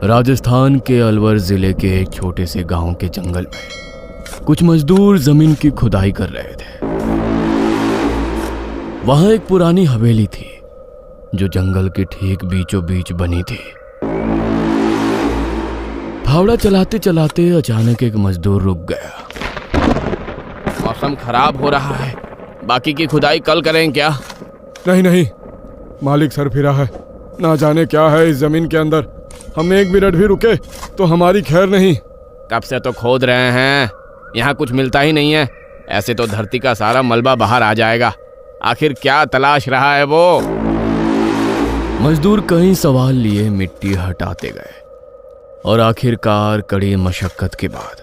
राजस्थान के अलवर जिले के एक छोटे से गांव के जंगल में कुछ मजदूर जमीन की खुदाई कर रहे थे। वहां एक पुरानी हवेली थी जो जंगल के ठीक बीचों बीच बनी थी। फावड़ा चलाते चलाते अचानक एक मजदूर रुक गया। मौसम खराब हो रहा है, बाकी की खुदाई कल करें क्या? नहीं, मालिक सर फिरा है, ना जाने क्या है इस जमीन के अंदर। हम एक मिनट भी रुके तो हमारी खैर नहीं। कब से तो खोद रहे हैं, यहाँ कुछ मिलता ही नहीं है। ऐसे तो धरती का सारा मलबा बाहर आ जाएगा। आखिर क्या तलाश रहा है वो? मजदूर कई सवाल लिए मिट्टी हटाते गए और आखिरकार कड़ी मशक्कत के बाद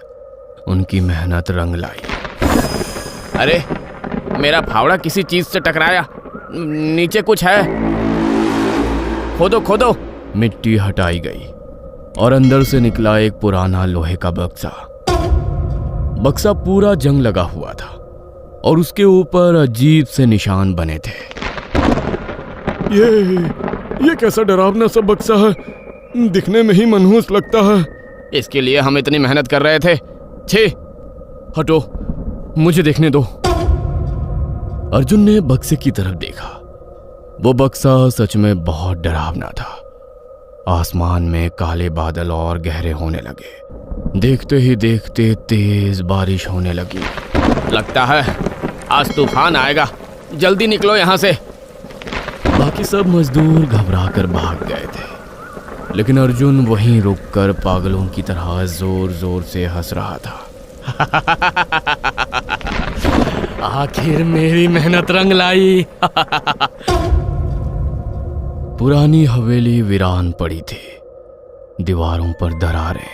उनकी मेहनत रंग लाई। अरे मेरा फावड़ा किसी चीज से टकराया, नीचे कुछ है। खोदो खोदो। मिट्टी हटाई गई और अंदर से निकला एक पुराना लोहे का बक्सा। बक्सा पूरा जंग लगा हुआ था और उसके ऊपर अजीब से निशान बने थे। ये कैसा डरावना सा बक्सा है, दिखने में ही मनहूस लगता है। इसके लिए हम इतनी मेहनत कर रहे थे। छी, हटो, मुझे देखने दो। अर्जुन ने बक्से की तरफ देखा। वो बक्सा सच में बहुत डरावना था। आसमान में काले बादल और गहरे होने लगे। देखते ही देखते तेज बारिश होने लगी। लगता है आज तूफान आएगा, जल्दी निकलो यहाँ से। बाकी सब मजदूर घबराकर भाग गए थे, लेकिन अर्जुन वहीं रुककर पागलों की तरह जोर जोर से हंस रहा था। आखिर मेरी मेहनत रंग लाई। पुरानी हवेली वीरान पड़ी थी। दीवारों पर दरारें,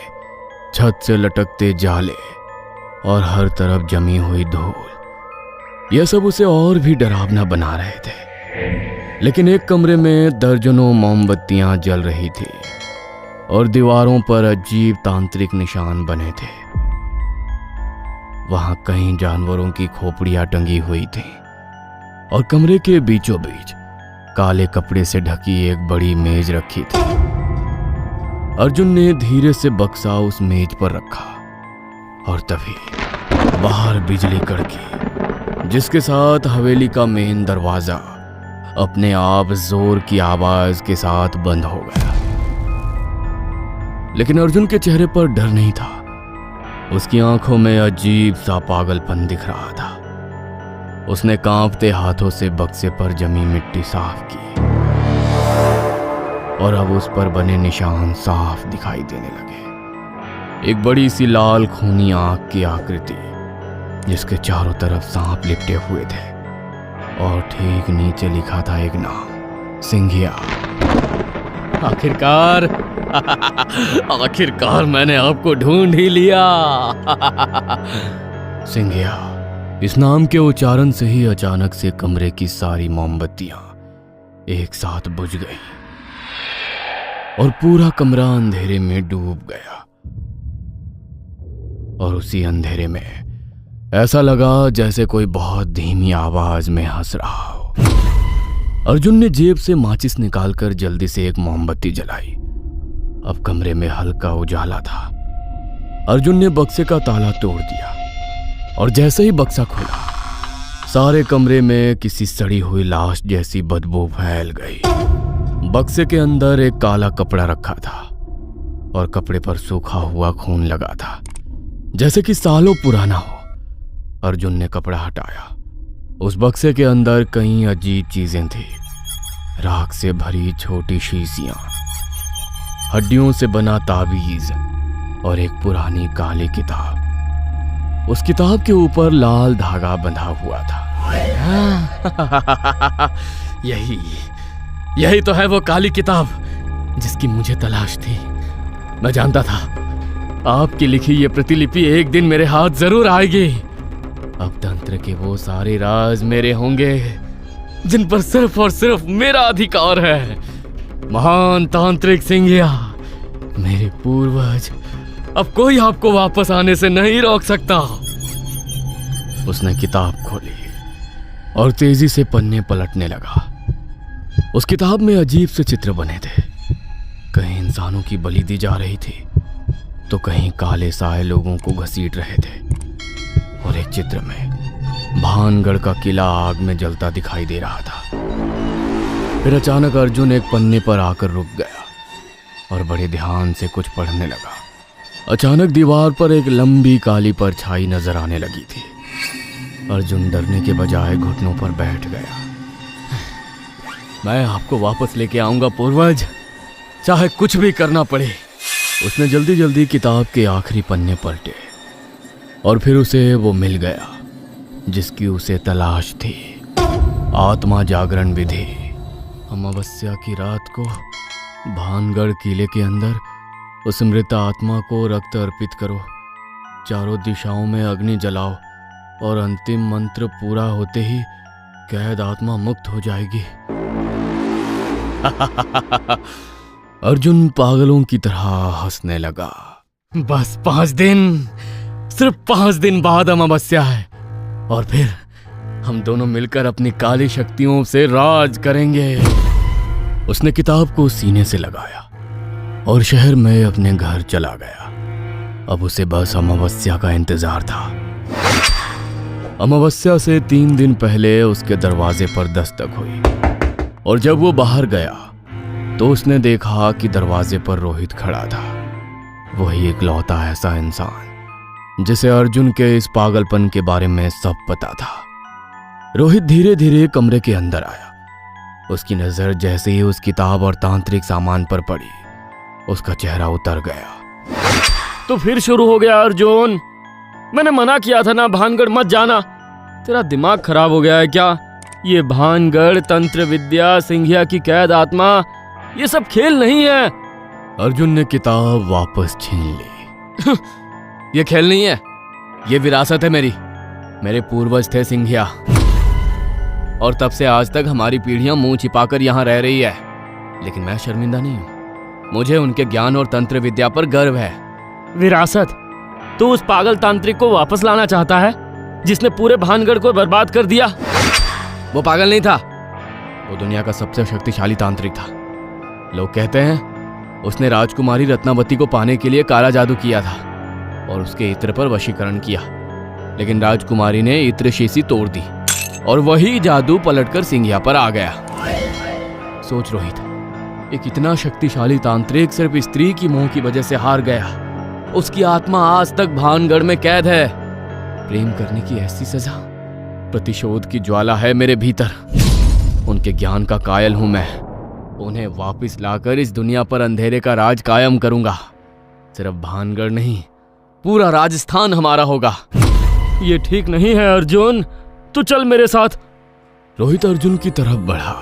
छत से लटकते जाले और हर तरफ जमी हुई धूल, यह सब उसे और भी डरावना बना रहे थे। लेकिन एक कमरे में दर्जनों मोमबत्तियां जल रही थी और दीवारों पर अजीब तांत्रिक निशान बने थे। वहां कई जानवरों की खोपड़ियां टंगी हुई थीं और कमरे के बीचों बीच काले कपड़े से ढकी एक बड़ी मेज रखी थी। अर्जुन ने धीरे से बक्सा उस मेज पर रखा और तभी बाहर बिजली कड़की, जिसके साथ हवेली का मेन दरवाजा अपने आप जोर की आवाज के साथ बंद हो गया। लेकिन अर्जुन के चेहरे पर डर नहीं था। उसकी आंखों में अजीब सा पागलपन दिख रहा था। उसने कांपते हाथों से बक्से पर जमी मिट्टी साफ की और अब उस पर बने निशान साफ दिखाई देने लगे। एक बड़ी सी लाल खूनी आंख की आकृति, जिसके चारों तरफ सांप लिपटे हुए थे और ठीक नीचे लिखा था एक नाम, सिंघिया। आखिरकार मैंने आपको ढूंढ ही लिया। सिंघिया। इस नाम के उच्चारण से ही अचानक से कमरे की सारी मोमबत्तियां एक साथ बुझ गईं और पूरा कमरा अंधेरे में डूब गया। और उसी अंधेरे में ऐसा लगा जैसे कोई बहुत धीमी आवाज में हंस रहा हो। अर्जुन ने जेब से माचिस निकालकर जल्दी से एक मोमबत्ती जलाई। अब कमरे में हल्का उजाला था। अर्जुन ने बक्से का ताला तोड़ दिया और जैसे ही बक्सा खोला, सारे कमरे में किसी सड़ी हुई लाश जैसी बदबू फैल गई। बक्से के अंदर एक काला कपड़ा रखा था और कपड़े पर सूखा हुआ खून लगा था, जैसे कि सालों पुराना हो। अर्जुन ने कपड़ा हटाया। उस बक्से के अंदर कई अजीब चीजें थी। राख से भरी छोटी शीशियां, हड्डियों से बना ताबीज और एक पुरानी काली किताब। उस किताब के ऊपर लाल धागा बंधा हुआ था। यही तो है वो काली किताब जिसकी मुझे तलाश थी। मैं जानता था आपकी लिखी ये प्रतिलिपि एक दिन मेरे हाथ जरूर आएगी। अब तंत्र के वो सारे राज मेरे होंगे जिन पर सिर्फ और सिर्फ मेरा अधिकार है। महान तांत्रिक सिंघिया, मेरे पूर्वज, अब कोई आपको वापस आने से नहीं रोक सकता। उसने किताब खोली और तेजी से पन्ने पलटने लगा। उस किताब में अजीब से चित्र बने थे। कहीं इंसानों की बलि दी जा रही थी, तो कहीं काले साए लोगों को घसीट रहे थे, और एक चित्र में भानगढ़ का किला आग में जलता दिखाई दे रहा था। फिर अचानक अर्जुन एक पन्ने पर आकर रुक गया और बड़े ध्यान से कुछ पढ़ने लगा। अचानक दीवार पर एक लंबी काली परछाई नजर आने लगी थी। अर्जुन डरने के बजाय घुटनों पर बैठ गया। मैं आपको वापस लेके आऊंगा पूर्वज, चाहे कुछ भी करना पड़े। उसने जल्दी जल्दी किताब के आखिरी पन्ने पलटे और फिर उसे वो मिल गया जिसकी उसे तलाश थी। आत्मा जागरण विधि। अमावस्या की रात को भानगढ़ किले के अंदर उस मृत आत्मा को रक्त अर्पित करो, चारों दिशाओं में अग्नि जलाओ और अंतिम मंत्र पूरा होते ही कैद आत्मा मुक्त हो जाएगी। अर्जुन पागलों की तरह हंसने लगा। बस 5 दिन, सिर्फ 5 दिन बाद अमावस्या है और फिर हम दोनों मिलकर अपनी काली शक्तियों से राज करेंगे। उसने किताब को सीने से लगाया और शहर में अपने घर चला गया। अब उसे बस अमावस्या का इंतजार था। अमावस्या से 3 दिन पहले उसके दरवाजे पर दस्तक हुई और जब वो बाहर गया तो उसने देखा कि दरवाजे पर रोहित खड़ा था। वही इकलौता ऐसा इंसान जिसे अर्जुन के इस पागलपन के बारे में सब पता था। रोहित धीरे धीरे कमरे के अंदर आया। उसकी नजर जैसे ही उस किताब और तांत्रिक सामान पर पड़ी, उसका चेहरा उतर गया। तो फिर शुरू हो गया अर्जुन। मैंने मना किया था ना भानगढ़ मत जाना। तेरा दिमाग खराब हो गया है क्या? ये भानगढ़, तंत्र विद्या, सिंघिया की कैद आत्मा, ये सब खेल नहीं है। अर्जुन ने किताब वापस छीन ली। ये खेल नहीं है, ये विरासत है मेरी। मेरे पूर्वज थे सिंघिया और तब से आज तक हमारी पीढ़ियां मुंह छिपाकर यहाँ रह रही है। लेकिन मैं शर्मिंदा नहीं हूँ। मुझे उनके ज्ञान और तंत्र विद्या पर गर्व है। विरासत? तो उस पागल तांत्रिक को वापस लाना चाहता है जिसने पूरे भानगढ़ को बर्बाद कर दिया? वो पागल नहीं था, वो दुनिया का सबसे शक्तिशाली तांत्रिक था। लोग कहते हैं उसने राजकुमारी रत्नावती को पाने के लिए काला जादू किया था और उसके इत्र पर वशीकरण किया, लेकिन राजकुमारी ने इत्र शीशी तोड़ दी और वही जादू पलटकर सिंघिया पर आ गया। सोच रोहित, एक इतना शक्तिशाली तांत्रिक सिर्फ स्त्री की मोह की वजह से हार गया। उसकी आत्मा आज तक भानगढ़ में कैद है। प्रेम करने की ऐसी सजा, प्रतिशोध की ज्वाला है मेरे भीतर। उनके ज्ञान का कायल हूं मैं। उन्हें वापस लाकर इस दुनिया पर अंधेरे का राज कायम करूंगा। सिर्फ भानगढ़ नहीं, पूरा राजस्थान हमारा होगा। ये ठीक नहीं है अर्जुन, तू चल मेरे साथ। रोहित अर्जुन की तरफ बढ़ा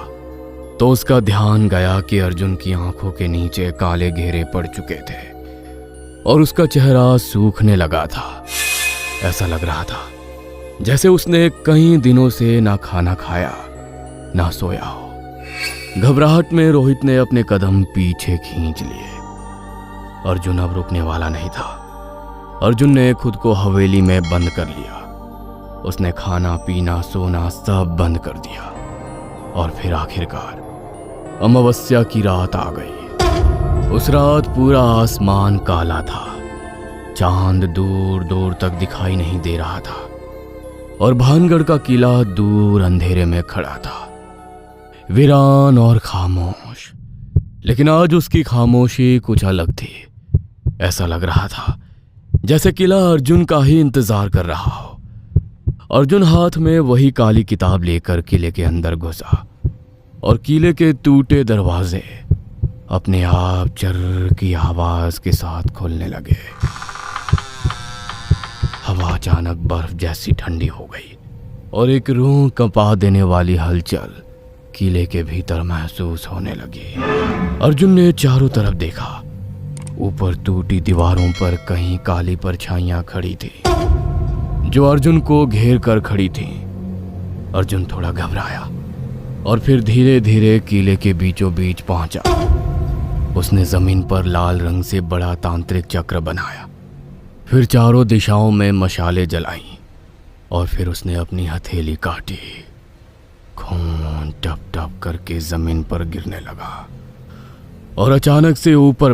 तो उसका ध्यान गया कि अर्जुन की आंखों के नीचे काले घेरे पड़ चुके थे और उसका चेहरा सूखने लगा था। ऐसा लग रहा था जैसे उसने कई दिनों से ना खाना खाया ना सोया हो। घबराहट में रोहित ने अपने कदम पीछे खींच लिए। अर्जुन अब रुकने वाला नहीं था। अर्जुन ने खुद को हवेली में बंद कर लिया। उसने खाना पीना सोना सब बंद कर दिया और फिर आखिरकार अमावस्या की रात आ गई। उस रात पूरा आसमान काला था। चांद दूर दूर तक दिखाई नहीं दे रहा था और भानगढ़ का किला दूर अंधेरे में खड़ा था, वीरान और खामोश। लेकिन आज उसकी खामोशी कुछ अलग थी। ऐसा लग रहा था जैसे किला अर्जुन का ही इंतजार कर रहा हो। अर्जुन हाथ में वही काली किताब लेकर किले के अंदर घुसा और किले के टूटे दरवाजे अपने आप चर्र की आवाज के साथ खुलने लगे। हवा अचानक बर्फ जैसी ठंडी हो गई और एक रूह कंपा देने वाली हलचल किले के भीतर महसूस होने लगी। अर्जुन ने चारों तरफ देखा। ऊपर टूटी दीवारों पर कहीं काली परछाइयां खड़ी थी जो अर्जुन को घेर कर खड़ी थी। अर्जुन थोड़ा घबराया और फिर धीरे धीरे किले के बीचों बीच पहुंचा। उसने जमीन पर लाल रंग से बड़ा तांत्रिक चक्र बनाया, फिर चारों दिशाओं में मशाले जलाई और फिर उसने अपनी हथेली काटी। खून टप टप करके जमीन पर गिरने लगा और अचानक से ऊपर